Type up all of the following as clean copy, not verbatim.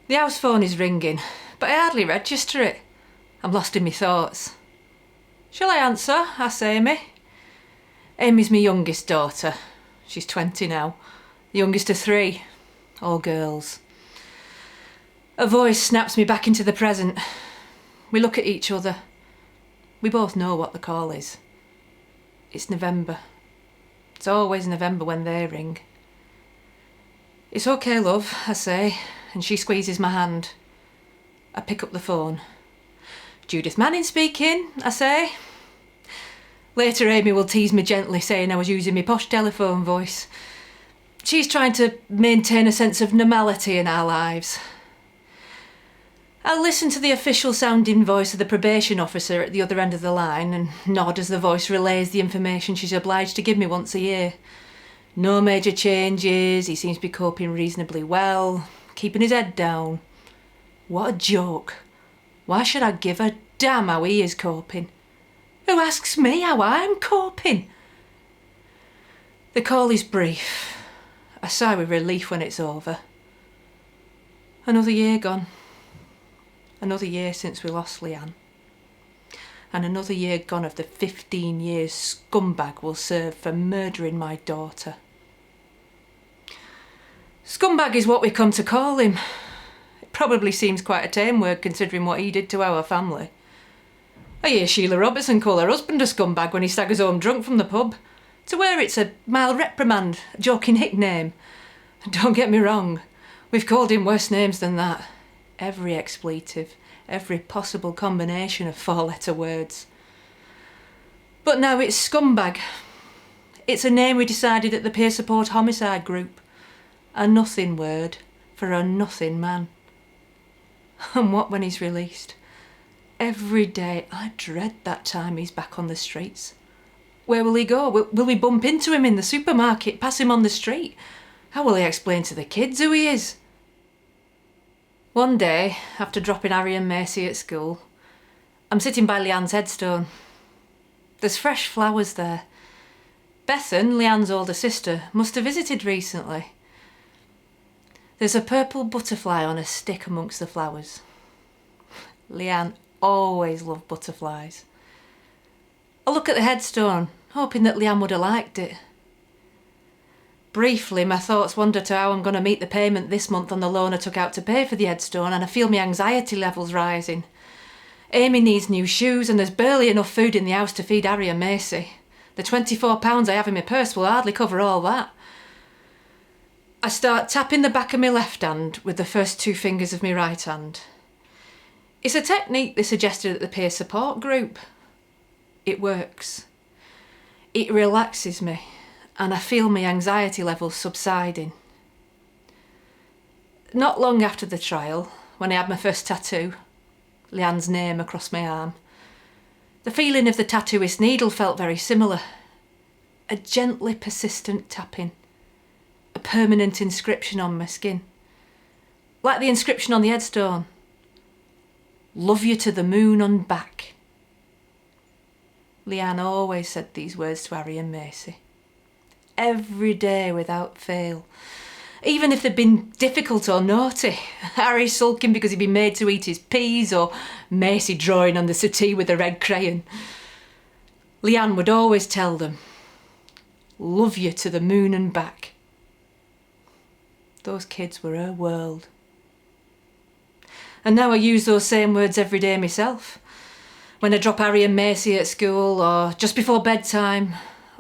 The house phone is ringing, but I hardly register it. I'm lost in my thoughts. Shall I answer? Asks Amy. Amy's my youngest daughter. She's 20 now. The youngest of 3. All girls. Her voice snaps me back into the present. We look at each other. We both know what the call is. It's November. It's always November when they ring. It's okay, love, I say, and she squeezes my hand. I pick up the phone. Judith Manning speaking, I say. Later Amy will tease me gently, saying I was using my posh telephone voice. She's trying to maintain a sense of normality in our lives. I'll listen to the official sounding voice of the probation officer at the other end of the line and nod as the voice relays the information she's obliged to give me once a year. No major changes, he seems to be coping reasonably well, keeping his head down. What a joke. Why should I give a damn how he is coping? Who asks me how I'm coping? The call is brief. I sigh with relief when it's over. Another year gone. Another year since we lost Leanne. And another year gone of the 15 years scumbag will serve for murdering my daughter. Scumbag is what we come to call him. It probably seems quite a tame word considering what he did to our family. I hear Sheila Robertson call her husband a scumbag when he staggers home drunk from the pub. To her it's a mild reprimand, a joking nickname. And don't get me wrong, we've called him worse names than that. Every expletive, every possible combination of 4-letter words. But now it's scumbag. It's a name we decided at the peer support homicide group. A nothing word for a nothing man. And what when he's released? Every day I dread that time he's back on the streets. Where will he go? Will we bump into him in the supermarket, pass him on the street? How will he explain to the kids who he is? One day, after dropping Harry and Macy at school, I'm sitting by Leanne's headstone. There's fresh flowers there. Bethan, Leanne's older sister, must have visited recently. There's a purple butterfly on a stick amongst the flowers. Leanne always loved butterflies. I look at the headstone, hoping that Leanne would have liked it. Briefly, my thoughts wander to how I'm going to meet the payment this month on the loan I took out to pay for the headstone, and I feel my anxiety levels rising. Amy needs new shoes and there's barely enough food in the house to feed Harry and Macy. The £24 I have in my purse will hardly cover all that. I start tapping the back of my left hand with the first 2 fingers of my right hand. It's a technique they suggested at the peer support group. It works. It relaxes me. And I feel my anxiety levels subsiding. Not long after the trial, when I had my first tattoo, Leanne's name across my arm, the feeling of the tattooist's needle felt very similar. A gently persistent tapping, a permanent inscription on my skin. Like the inscription on the headstone. Love you to the moon and back. Leanne always said these words to Harry and Macy. Every day without fail. Even if they'd been difficult or naughty. Harry sulking because he'd been made to eat his peas, or Macy drawing on the settee with a red crayon. Leanne would always tell them, love you to the moon and back. Those kids were her world. And now I use those same words every day myself. When I drop Harry and Macy at school, or just before bedtime,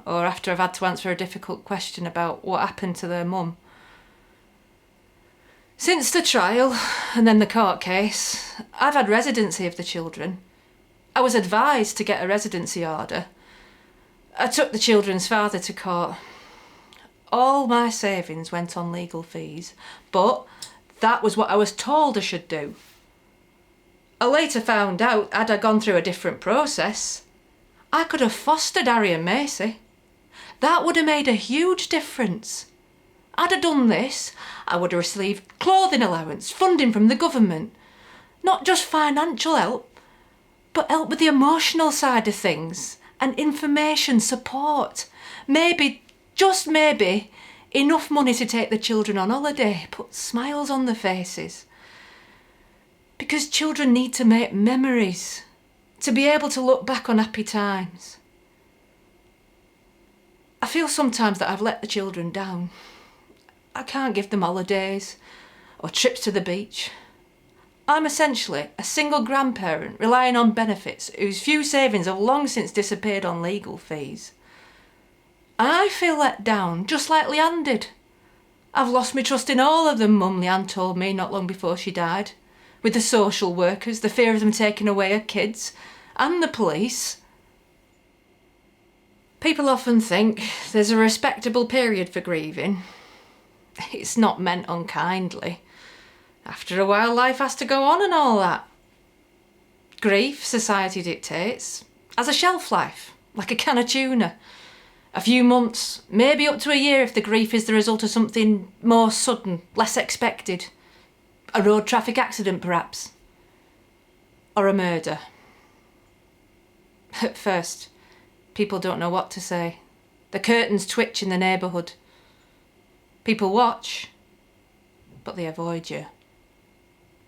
or after I've had to answer a difficult question about what happened to their mum. Since the trial, and then the court case, I've had residency of the children. I was advised to get a residency order. I took the children's father to court. All my savings went on legal fees, but that was what I was told I should do. I later found out, had I gone through a different process, I could have fostered Harry and Macy. That would have made a huge difference. Had I done this, I would have received clothing allowance, funding from the government. Not just financial help, but help with the emotional side of things and information support. Maybe, just maybe, enough money to take the children on holiday, put smiles on their faces. Because children need to make memories, to be able to look back on happy times. I feel sometimes that I've let the children down. I can't give them holidays or trips to the beach. I'm essentially a single grandparent relying on benefits whose few savings have long since disappeared on legal fees. I feel let down, just like Leanne did. I've lost my trust in all of them, Mum, Leanne told me not long before she died. With the social workers, the fear of them taking away her kids, and the police. People often think there's a respectable period for grieving. It's not meant unkindly. After a while, life has to go on and all that. Grief, society dictates, has a shelf life, like a can of tuna. A few months, maybe up to a year if the grief is the result of something more sudden, less expected. A road traffic accident, perhaps. Or a murder. At first, people don't know what to say. The curtains twitch in the neighbourhood. People watch, but they avoid you.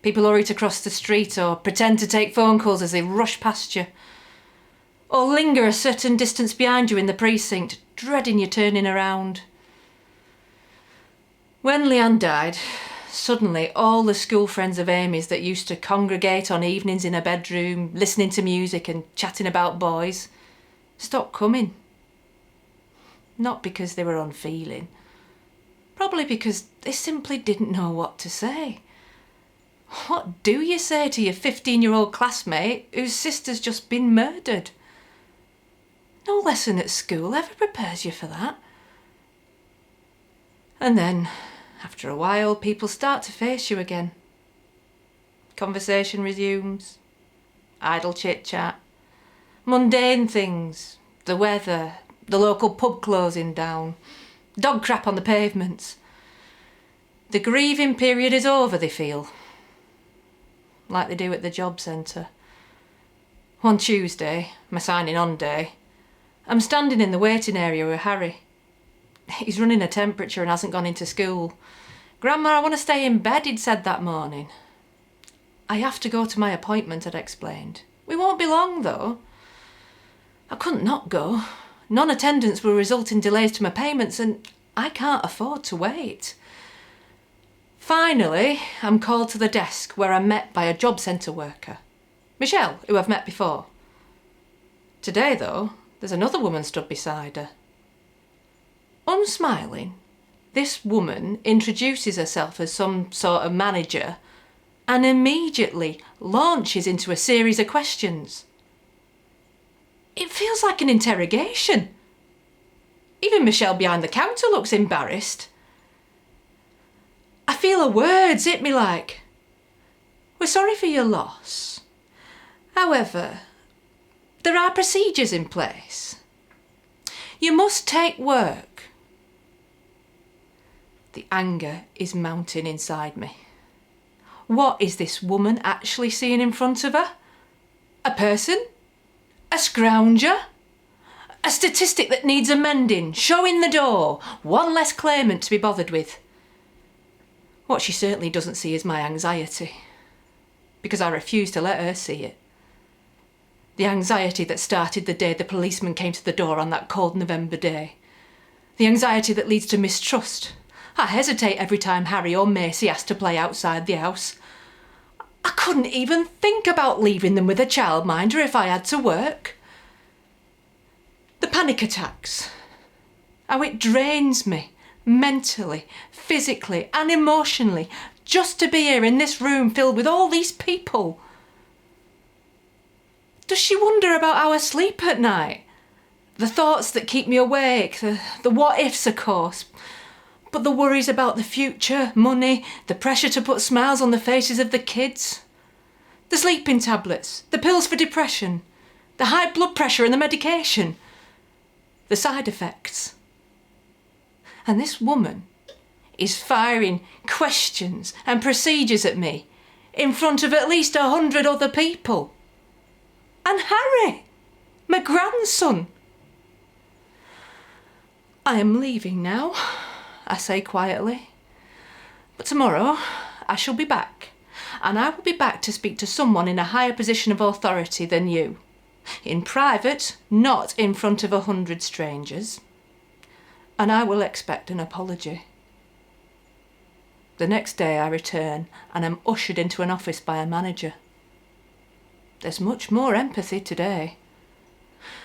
People hurry to cross the street or pretend to take phone calls as they rush past you. Or linger a certain distance behind you in the precinct, dreading you turning around. When Leanne died, suddenly all the school friends of Amy's that used to congregate on evenings in her bedroom, listening to music and chatting about boys, stopped coming. Not because they were unfeeling. Probably because they simply didn't know what to say. What do you say to your 15-year-old classmate whose sister's just been murdered? No lesson at school ever prepares you for that. And then, after a while, people start to face you again. Conversation resumes. Idle chit-chat. Mundane things. The weather. The local pub closing down. Dog crap on the pavements. The grieving period is over, they feel. Like they do at the job centre. One Tuesday, my signing on day, I'm standing in the waiting area with Harry. He's running a temperature and hasn't gone into school. "Grandma, I want to stay in bed," he'd said that morning. "I have to go to my appointment," I'd explained. "We won't be long, though." I couldn't not go. Non-attendance will result in delays to my payments and I can't afford to wait. Finally, I'm called to the desk where I'm met by a job centre worker. Michelle, who I've met before. Today, though, there's another woman stood beside her. Unsmiling, this woman introduces herself as some sort of manager and immediately launches into a series of questions. It feels like an interrogation. Even Michelle behind the counter looks embarrassed. I feel her words hit me like, "We're sorry for your loss. However, there are procedures in place. You must take work." The anger is mounting inside me. What is this woman actually seeing in front of her? A person? A scrounger? A statistic that needs amending, showing the door, one less claimant to be bothered with. What she certainly doesn't see is my anxiety, because I refuse to let her see it. The anxiety that started the day the policeman came to the door on that cold November day. The anxiety that leads to mistrust. I hesitate every time Harry or Macy has to play outside the house. I couldn't even think about leaving them with a childminder if I had to work. The panic attacks. How it drains me, mentally, physically and emotionally, just to be here in this room filled with all these people. Does she wonder about how I sleep at night? The thoughts that keep me awake, the what-ifs, of course. But the worries about the future, money, the pressure to put smiles on the faces of the kids. The sleeping tablets, the pills for depression, the high blood pressure and the medication. The side effects. And this woman is firing questions and procedures at me in front of at least 100 other people. And Harry, my grandson. "I am leaving now," I say quietly. "But tomorrow I shall be back. and I will be back to speak to someone in a higher position of authority than you. In private, not in front of 100 strangers. And I will expect an apology. The next day I return and am ushered into an office by a manager. There's much more empathy today.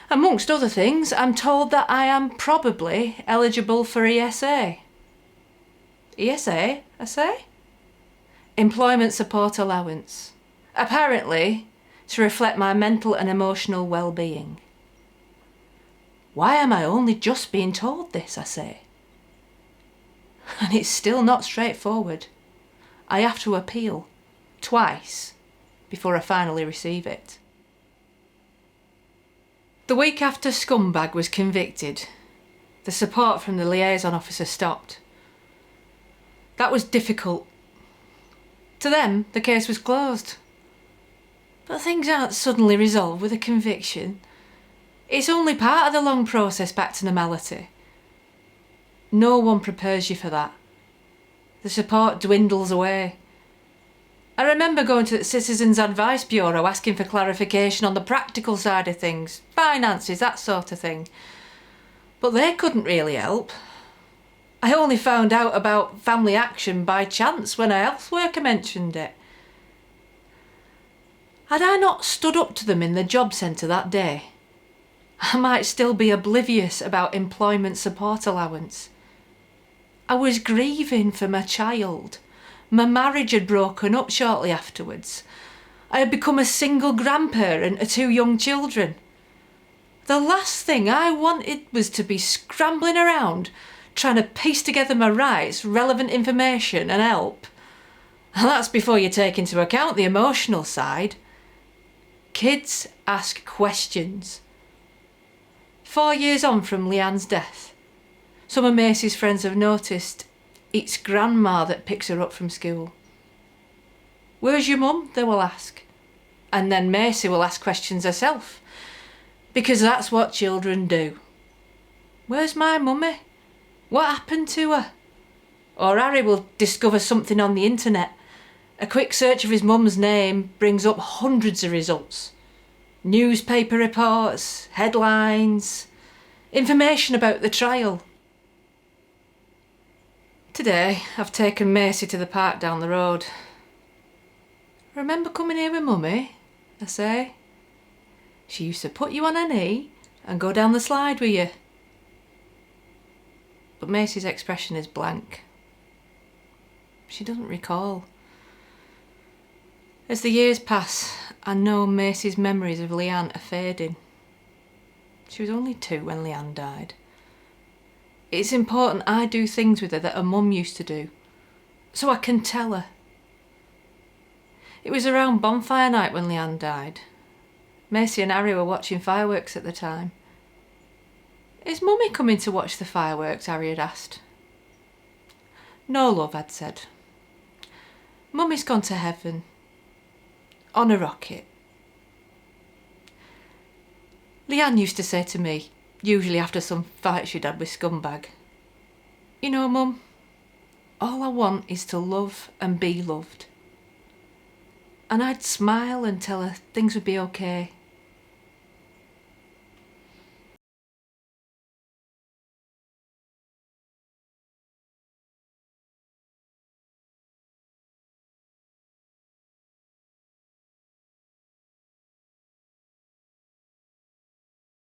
Amongst other things, I'm told that I am probably eligible for ESA. ESA, I say? Employment Support Allowance. Apparently, to reflect my mental and emotional well-being. Why am I only just being told this, I say? And it's still not straightforward. I have to appeal, twice, before I finally receive it. The week after Scumbag was convicted, the support from the liaison officer stopped. That was difficult. To them, the case was closed. But things aren't suddenly resolved with a conviction. It's only part of the long process back to normality. No one prepares you for that. The support dwindles away. I remember going to the Citizens Advice Bureau asking for clarification on the practical side of things, finances, that sort of thing. But they couldn't really help. I only found out about family action by chance when a health worker mentioned it. Had I not stood up to them in the job centre that day, I might still be oblivious about employment support allowance. I was grieving for my child. My marriage had broken up shortly afterwards. I had become a single grandparent of 2 young children. The last thing I wanted was to be scrambling around, trying to piece together my rights, relevant information and help. And that's before you take into account the emotional side. Kids ask questions. 4 years on from Leanne's death, some of Macy's friends have noticed it's grandma that picks her up from school. Where's your mum? They will ask. And then Macy will ask questions herself, because that's what children do. Where's my mummy? What happened to her? Or Harry will discover something on the internet. A quick search of his mum's name brings up hundreds of results. Newspaper reports, headlines, information about the trial. Today, I've taken Macy to the park down the road. Remember coming here with Mummy? I say. She used to put you on her knee and go down the slide with you. But Macy's expression is blank. She doesn't recall. As the years pass, I know Macy's memories of Leanne are fading. She was only 2 when Leanne died. It's important I do things with her that her mum used to do, so I can tell her. It was around bonfire night when Leanne died. Macy and Harry were watching fireworks at the time. Is Mummy coming to watch the fireworks? Harry had asked. No, love, I'd said. Mummy's gone to heaven. On a rocket. Leanne used to say to me, usually after some fight she'd had with Scumbag, you know, Mum, all I want is to love and be loved. And I'd smile and tell her things would be okay.